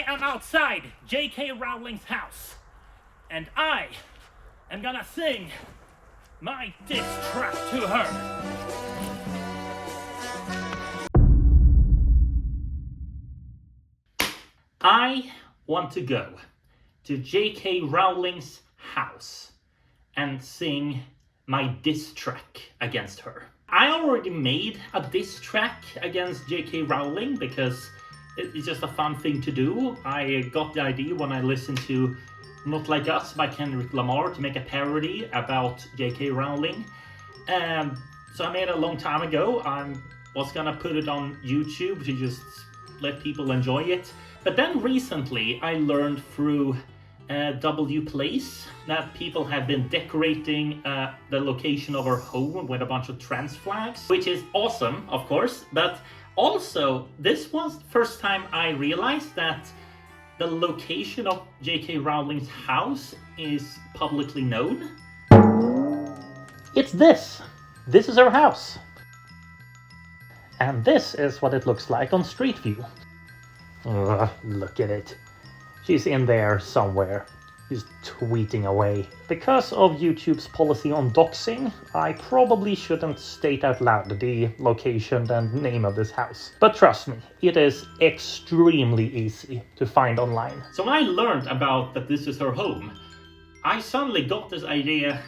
I am outside J.K. Rowling's house, and I am gonna sing my diss track to her. I want to go to J.K. Rowling's house and sing my diss track against her. I already made a diss track against J.K. Rowling because it's just a fun thing to do. I got the idea when I listened to Not Like Us by Kendrick Lamar to make a parody about J.K. Rowling. So I made it a long time ago. I was gonna put it on YouTube to just let people enjoy it. But then recently I learned through W Place that people have been decorating the location of our home with a bunch of trans flags, which is awesome, of course. But also, this was the first time I realized that the location of J.K. Rowling's house is publicly known. It's this. This is her house. And this is what it looks like on Street View. Look at it. She's in there somewhere, just tweeting away. Because of YouTube's policy on doxing, I probably shouldn't state out loud the location and name of this house. But trust me, it is extremely easy to find online. So when I learned about that this is her home, I suddenly got this idea.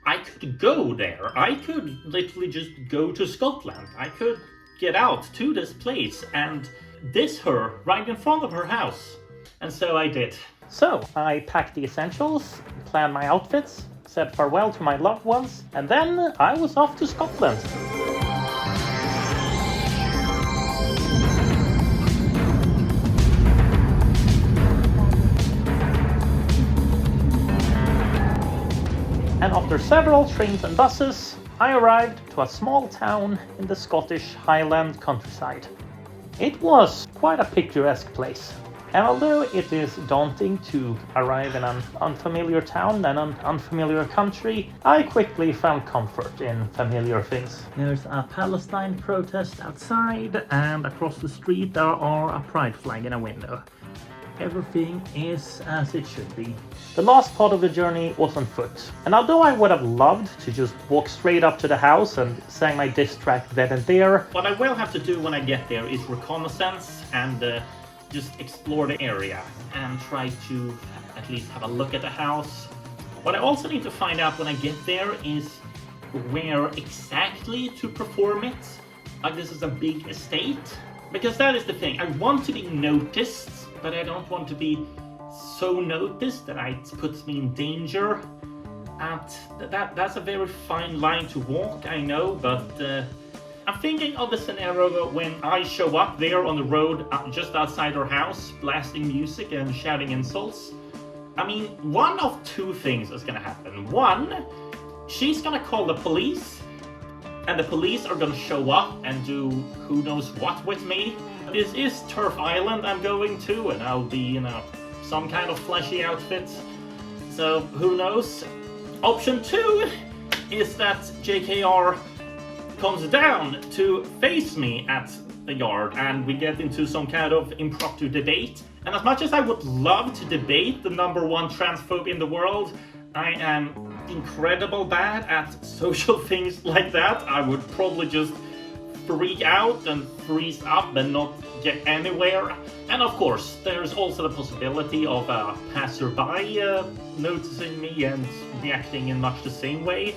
I could go there. I could literally just go to Scotland. I could get out to this place and diss her right in front of her house. And so I did. So I packed the essentials, planned my outfits, said farewell to my loved ones, and then I was off to Scotland. And after several trains and buses, I arrived to a small town in the Scottish Highland countryside. It was quite a picturesque place. And although it is daunting to arrive in an unfamiliar town and an unfamiliar country, I quickly found comfort in familiar things. There's a Palestine protest outside, and across the street there are a pride flag in a window. Everything is as it should be. The last part of the journey was on foot, and although I would have loved to just walk straight up to the house and sang my diss track then and there, what I will have to do when I get there is reconnaissance and just explore the area and try to at least have a look at the house. What I also need to find out when I get there is where exactly to perform it. Like, this is a big estate. Because that is the thing, I want to be noticed, but I don't want to be so noticed that it puts me in danger. And that's a very fine line to walk, I know, but I'm thinking of the scenario when I show up there on the road just outside her house, blasting music and shouting insults. I mean, one of two things is gonna happen. One, she's gonna call the police, and the police are gonna show up and do who knows what with me. This is Turf Island I'm going to, and I'll be in some kind of flashy outfit. So, who knows? Option two is that JKR comes down to face me at the yard and we get into some kind of impromptu debate. And as much as I would love to debate the #1 transphobe in the world, I am incredible bad at social things like that. I would probably just freak out and freeze up and not get anywhere. And of course, there's also the possibility of a passerby noticing me and reacting in much the same way.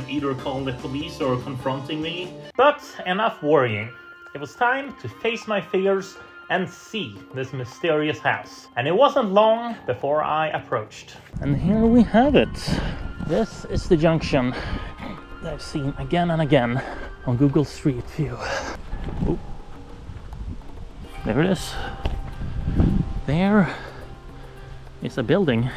Either calling the police or confronting me. But enough worrying. It was time to face my fears and see this mysterious house. And it wasn't long before I approached. And here we have it. This is the junction that I've seen again and again on Google Street View. Oh. There it is. There is a building.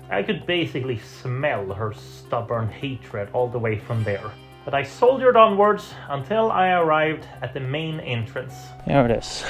I could basically smell her stubborn hatred all the way from there. But I soldiered onwards until I arrived at the main entrance. There it is.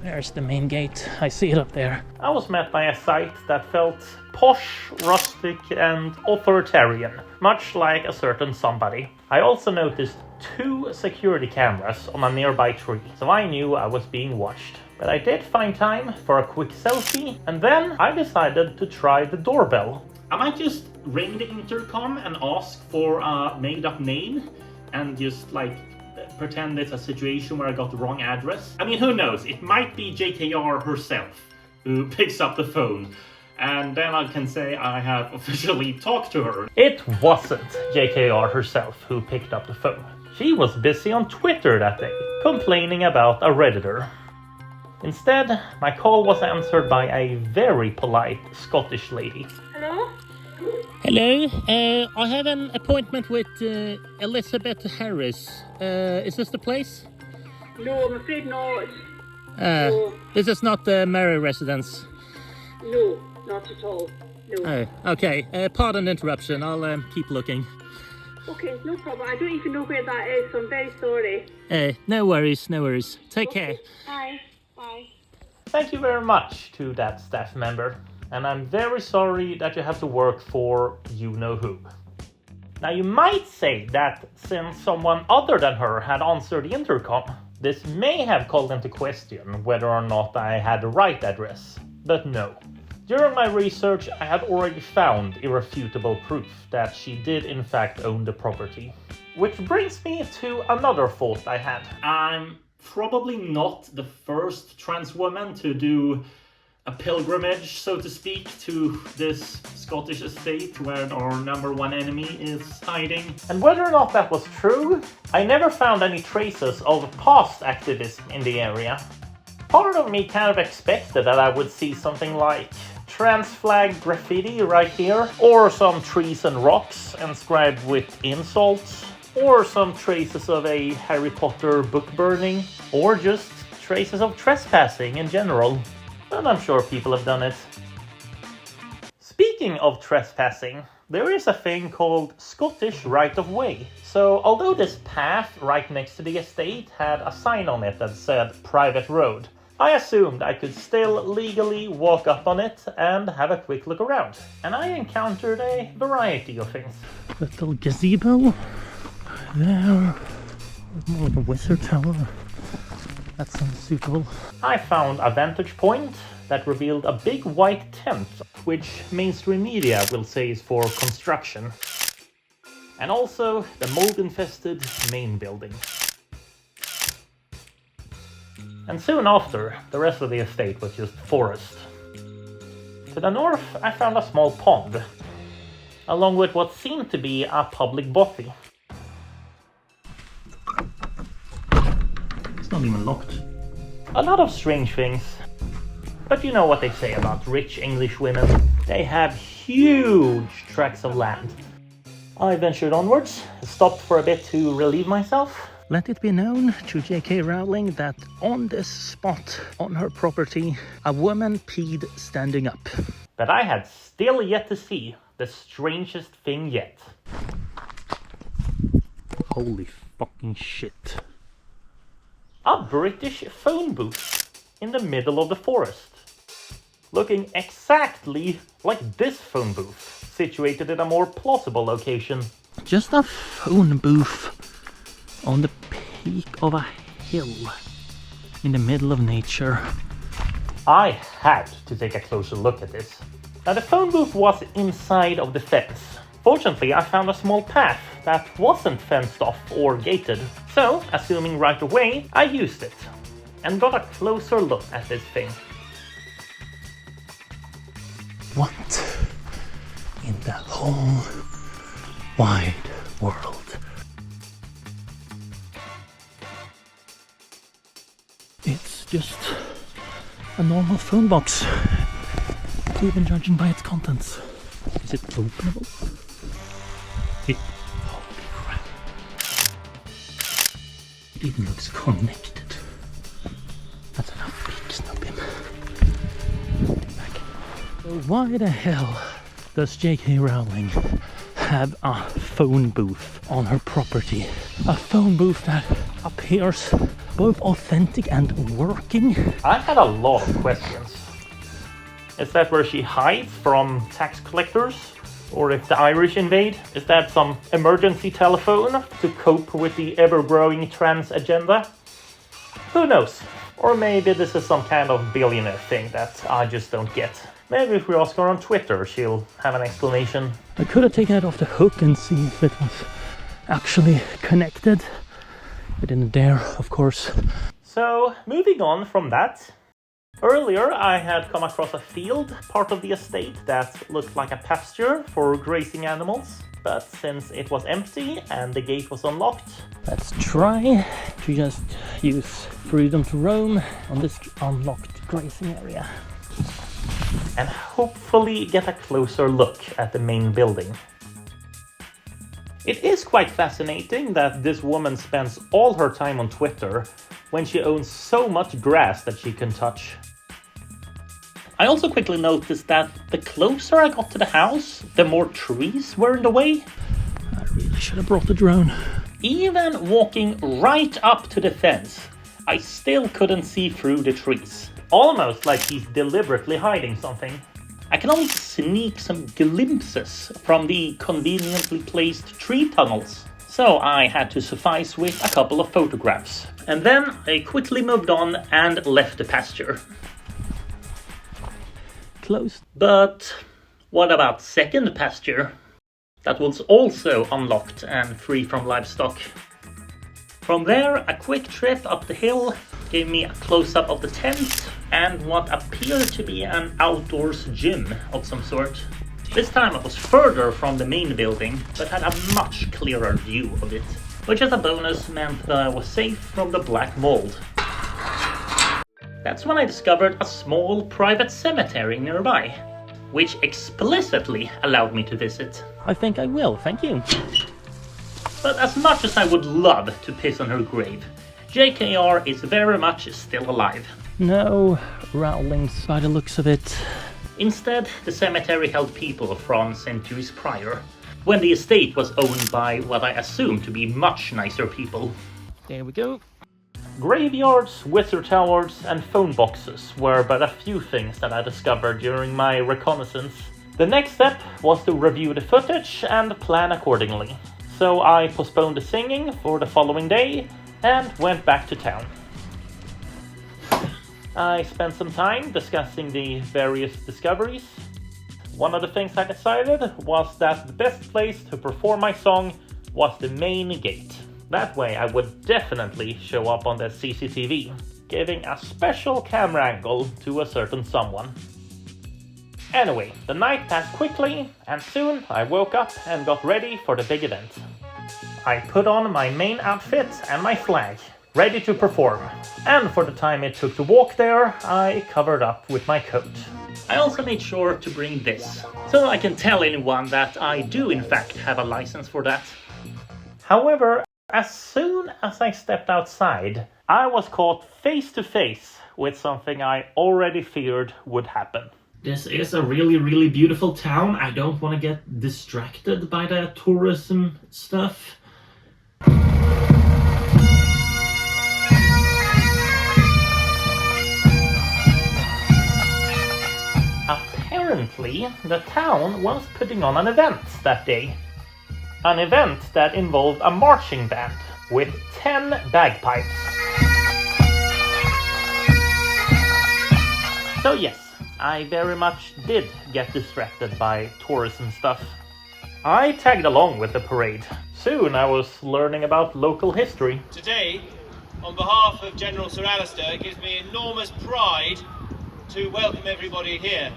There's the main gate. I see it up there. I was met by a sight that felt posh, rustic, and authoritarian, much like a certain somebody. I also noticed 2 security cameras on a nearby tree, so I knew I was being watched. But I did find time for a quick selfie, and then I decided to try the doorbell. I might just ring the intercom and ask for a made-up name, and just like pretend it's a situation where I got the wrong address. I mean, who knows? It might be JKR herself who picks up the phone, and then I can say I have officially talked to her. It wasn't JKR herself who picked up the phone. She was busy on Twitter that day, complaining about a Redditor. Instead, my call was answered by a very polite Scottish lady. Hello? Hello, I have an appointment with Elizabeth Harris. Is this the place? No, I'm afraid not. No. This is not the Mary residence. No, not at all. No. Oh, okay. Pardon the interruption. I'll keep looking. Okay, no problem. I don't even know where that is, so I'm very sorry. No worries, no worries. Take care. Bye. Bye. Thank you very much to that staff member, and I'm very sorry that you have to work for you-know-who. Now you might say that since someone other than her had answered the intercom, this may have called into question whether or not I had the right address, but no. During my research, I had already found irrefutable proof that she did in fact own the property. Which brings me to another thought I had. I'm probably not the first trans woman to do a pilgrimage, so to speak, to this Scottish estate where our number one enemy is hiding. And whether or not that was true, I never found any traces of past activism in the area. Part of me kind of expected that I would see something like trans flag graffiti right here, or some trees and rocks inscribed with insults, or some traces of a Harry Potter book burning, or just traces of trespassing in general. And I'm sure people have done it. Speaking of trespassing, there is a thing called Scottish right-of-way. So although this path right next to the estate had a sign on it that said private road, I assumed I could still legally walk up on it and have a quick look around. And I encountered a variety of things. Little gazebo. There. More like a wizard tower. That sounds suitable. I found a vantage point that revealed a big white tent, which mainstream media will say is for construction. And also the mold-infested main building. And soon after, the rest of the estate was just forest. To the north, I found a small pond, along with what seemed to be a public bothy. It's not even locked. A lot of strange things. But you know what they say about rich English women. They have huge tracts of land. I ventured onwards, stopped for a bit to relieve myself. Let it be known to J.K. Rowling that on this spot, on her property, a woman peed standing up. But I had still yet to see the strangest thing yet. Holy fucking shit. A British phone booth in the middle of the forest. Looking exactly like this phone booth, situated in a more plausible location. Just a phone booth on the peak of a hill in the middle of nature. I had to take a closer look at this. Now the phone booth was inside of the fence. Fortunately, I found a small path that wasn't fenced off or gated. So, assuming right away, I used it and got a closer look at this thing. What in the whole wide world? It's just a normal phone box, even judging by its contents. Is it openable? Holy crap. It even looks connected. That's enough big snub him. Back. So why the hell does J.K. Rowling have a phone booth on her property? A phone booth that appears both authentic and working. I had a lot of questions. Is that where she hides from tax collectors? Or if the Irish invade? Is that some emergency telephone to cope with the ever-growing trans agenda? Who knows? Or maybe this is some kind of billionaire thing that I just don't get. Maybe if we ask her on Twitter, she'll have an explanation. I could have taken it off the hook and see if it was actually connected. I didn't dare, of course. So, moving on from that. Earlier, I had come across a field, part of the estate, that looked like a pasture for grazing animals. But since it was empty and the gate was unlocked, let's try to just use freedom to roam on this unlocked grazing area. And hopefully get a closer look at the main building. It is quite fascinating that this woman spends all her time on Twitter when she owns so much grass that she can touch. I also quickly noticed that the closer I got to the house, the more trees were in the way. I really should have brought the drone. Even walking right up to the fence, I still couldn't see through the trees. Almost like he's deliberately hiding something. I can only sneak some glimpses from the conveniently placed tree tunnels. So I had to suffice with a couple of photographs. And then I quickly moved on and left the pasture. Closed. But what about second pasture? That was also unlocked and free from livestock. From there, a quick trip up the hill gave me a close-up of the tent and what appeared to be an outdoors gym of some sort. This time I was further from the main building, but had a much clearer view of it, which as a bonus meant that I was safe from the black mold. That's when I discovered a small private cemetery nearby, which explicitly allowed me to visit. I think I will, thank you. But as much as I would love to piss on her grave, JKR is very much still alive. No Rowlings by the looks of it. Instead, the cemetery held people from centuries prior, when the estate was owned by what I assume to be much nicer people. There we go. Graveyards, wizard towers, and phone boxes were but a few things that I discovered during my reconnaissance. The next step was to review the footage and plan accordingly. So I postponed the singing for the following day and went back to town. I spent some time discussing the various discoveries. One of the things I decided was that the best place to perform my song was the main gate. That way I would definitely show up on the CCTV, giving a special camera angle to a certain someone. Anyway, the night passed quickly, and soon I woke up and got ready for the big event. I put on my main outfit and my flag, ready to perform. And for the time it took to walk there, I covered up with my coat. I also made sure to bring this, so I can tell anyone that I do in fact have a license for that. However, as soon as I stepped outside, I was caught face to face with something I already feared would happen. This is a really beautiful town. I don't want to get distracted by the tourism stuff. Apparently, the town was putting on an event that day. An event that involved a marching band with 10 bagpipes. So yes, I very much did get distracted by tourism stuff. I tagged along with the parade. Soon I was learning about local history. Today, on behalf of General Sir Alistair, it gives me enormous pride to welcome everybody here.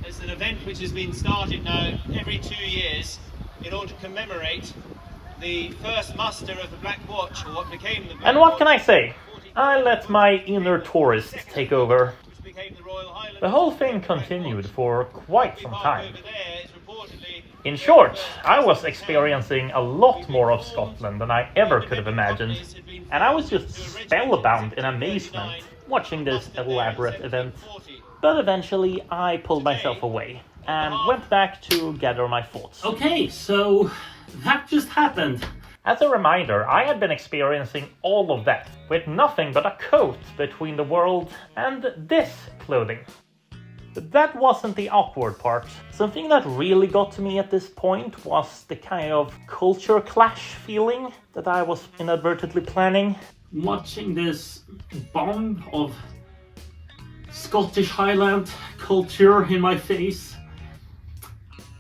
It's an event which has been started now every 2 years in order to commemorate the first muster of the Black Watch, or what became the Black And what can I Watch, say? I let my inner tourist take over. which became the Royal Highland. The whole thing continued for quite some Park time. over there is reportedly In short, I was experiencing a lot more of Scotland than I ever could have imagined, and I was just spellbound in amazement watching this elaborate event. But eventually I pulled myself away and went back to gather my thoughts. Okay, so that just happened. As a reminder, I had been experiencing all of that with nothing but a coat between the world and this clothing. But that wasn't the awkward part. Something that really got to me at this point was the kind of culture clash feeling that I was inadvertently planning. watching this bomb of Scottish Highland culture in my face.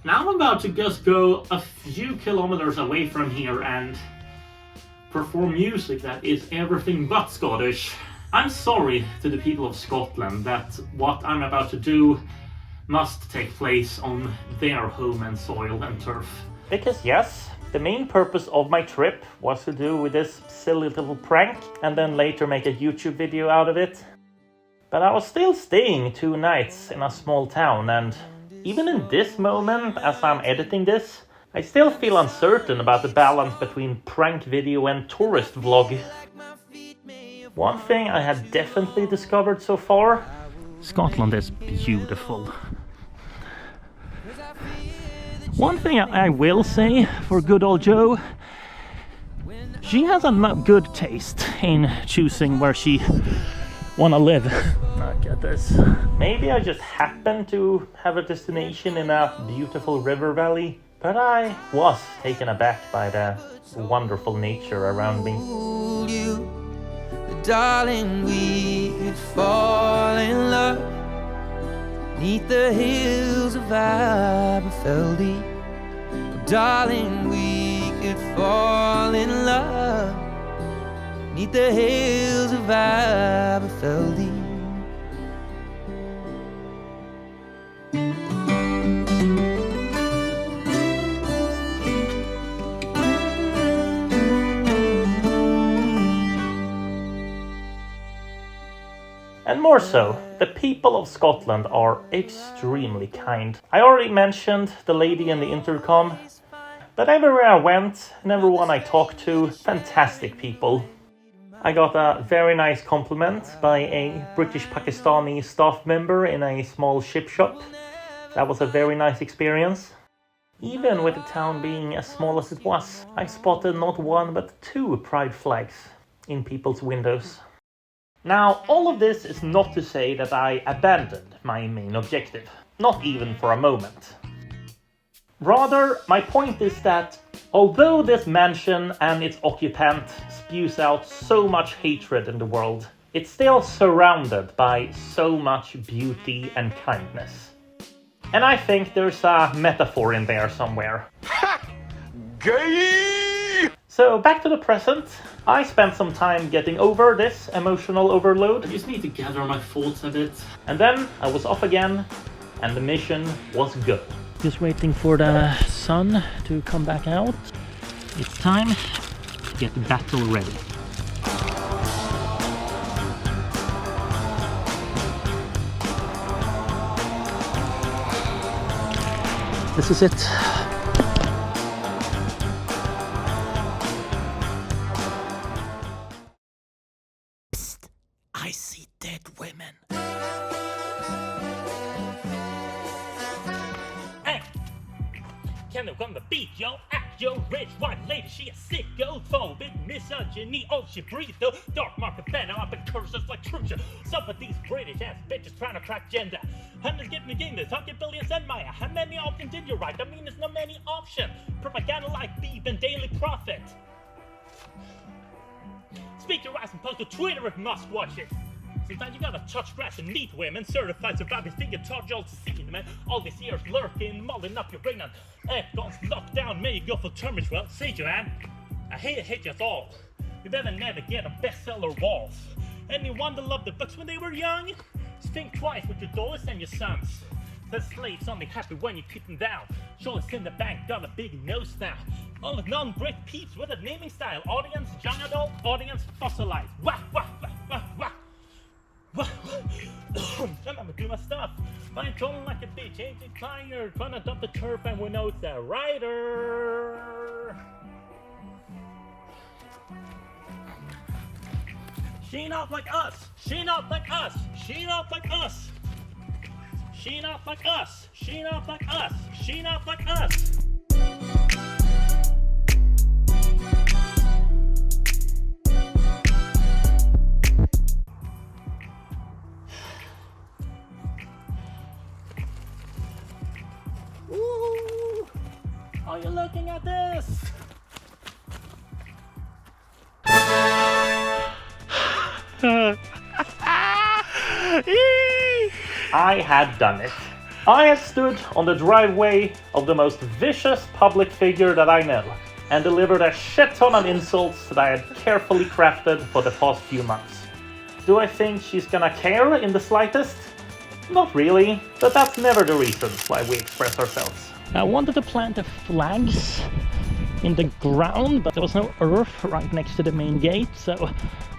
Now I'm about to just go a few kilometers away from here and perform music that is everything but Scottish. I'm sorry to the people of Scotland that what I'm about to do must take place on their home and soil and turf. Because yes, the main purpose of my trip was to do with this silly little prank and then later make a YouTube video out of it. But I was still staying 2 nights in a small town, and even in this moment as I'm editing this, I still feel uncertain about the balance between prank video and tourist vlog. One thing I had definitely discovered so far: Scotland is beautiful. One thing I will say for good old Jo, she has a good taste in choosing where she wanna live. Look at this. Maybe I just happen to have a destination in a beautiful river valley, but I was taken aback by the wonderful nature around me. Darling, we could fall in love 'neath the hills of Aberfeldy. Darling, we could fall in love 'neath the hills of Aberfeldy. And more so, the people of Scotland are extremely kind. I already mentioned the lady in the intercom, but everywhere I went and everyone I talked to, fantastic people. I got a very nice compliment by a British Pakistani staff member in a small ship shop. That was a very nice experience. Even with the town being as small as it was, I spotted not 1 but 2 pride flags in people's windows. Now, all of this is not to say that I abandoned my main objective, not even for a moment. Rather, my point is that although this mansion and its occupant spews out so much hatred in the world, it's still surrounded by so much beauty and kindness. And I think there's a metaphor in there somewhere. Ha! Gay! So back to the present. I spent some time getting over this emotional overload. I just need to gather my thoughts a bit. And then I was off again, and the mission was good. Just waiting for the sun to come back out. It's time to get the battle ready. This is it. Psst, I see dead women. Hey! Can the woman beat yo? Act yo, rich white lady, she a sicko, phobic, misogyny, oh she breathed the dark market banner up and curses like Trucia. Some of these British ass bitches trying to crack gender. Hundreds get me game this, talking billions and Maya. How many options did you write? I mean there's not many options. Propaganda like beef and daily profit. Speak your ass and post to Twitter if must watch it. Sometimes you gotta touch grass and meet women. Certified survivors think you taught y'all seen, man. All these years lurking, mulling up your brain on Epilogue's lockdown, may you go for terms. Well, see Joanne, I hate you all. You better never get on bestseller walls. Anyone that loved the books when they were young? Think twice with your daughters and your sons. The slaves only happy when you keep them down. Shoulders in the bank, got a big nose now. All the non-Brit peeps with a naming style. Audience, young adult, audience, fossilized. Wah, wah, wah, wah, wah. Wah, wah. I'm gonna do my stuff. Fine tone like a bitch, ain't it tired? Trying to dump the turf and we know it's the rider. She not like us. She not like us. She not like us. She not like us. She not like us. She not like us. Ooh, are you looking at this? I had done it. I had stood on the driveway of the most vicious public figure that I know, and delivered a shit ton of insults that I had carefully crafted for the past few months. Do I think she's gonna care in the slightest? Not really, but that's never the reason why we express ourselves. I wanted to plant the flags in the ground, but there was no earth right next to the main gate, so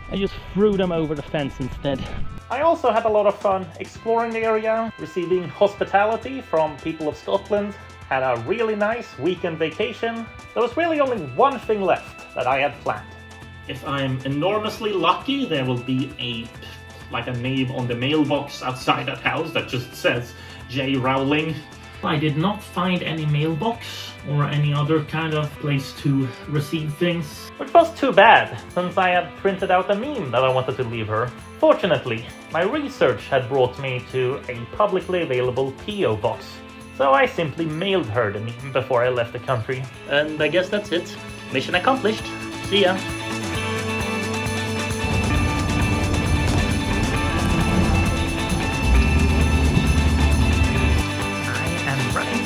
I just threw them over the fence instead. I also had a lot of fun exploring the area, receiving hospitality from people of Scotland, had a really nice weekend vacation. There was really only one thing left that I had planned. If I'm enormously lucky, there will be a name on the mailbox outside that house that just says J. Rowling. I did not find any mailbox or any other kind of place to receive things. Which was too bad, since I had printed out a meme that I wanted to leave her. Fortunately, my research had brought me to a publicly available P.O. box, so I simply mailed her the meme before I left the country. And I guess that's it. Mission accomplished. See ya.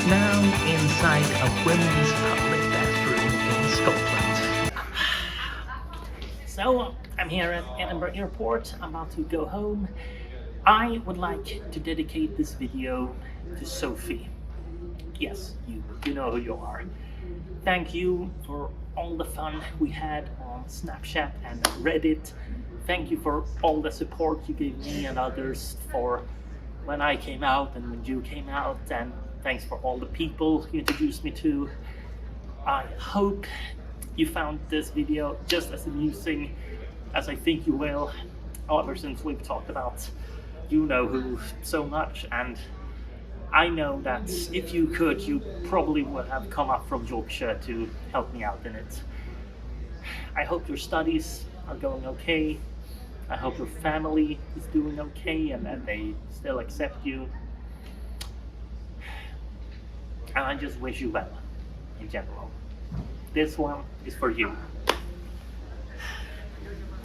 Now inside a women's public bathroom in Scotland. So I'm here at Edinburgh Airport. I'm about to go home. I would like to dedicate this video to Sophie. Yes, you know who you are. Thank you for all the fun we had on Snapchat and Reddit. Thank you for all the support you gave me and others for when I came out and when you came out, and thanks for all the people you introduced me to. I hope you found this video just as amusing as I think you will. However, since we've talked about you know who so much, and I know that if you could, you probably would have come up from Yorkshire to help me out in it. I hope your studies are going okay. I hope your family is doing okay and that they still accept you. And I just wish you well, in general. This one is for you.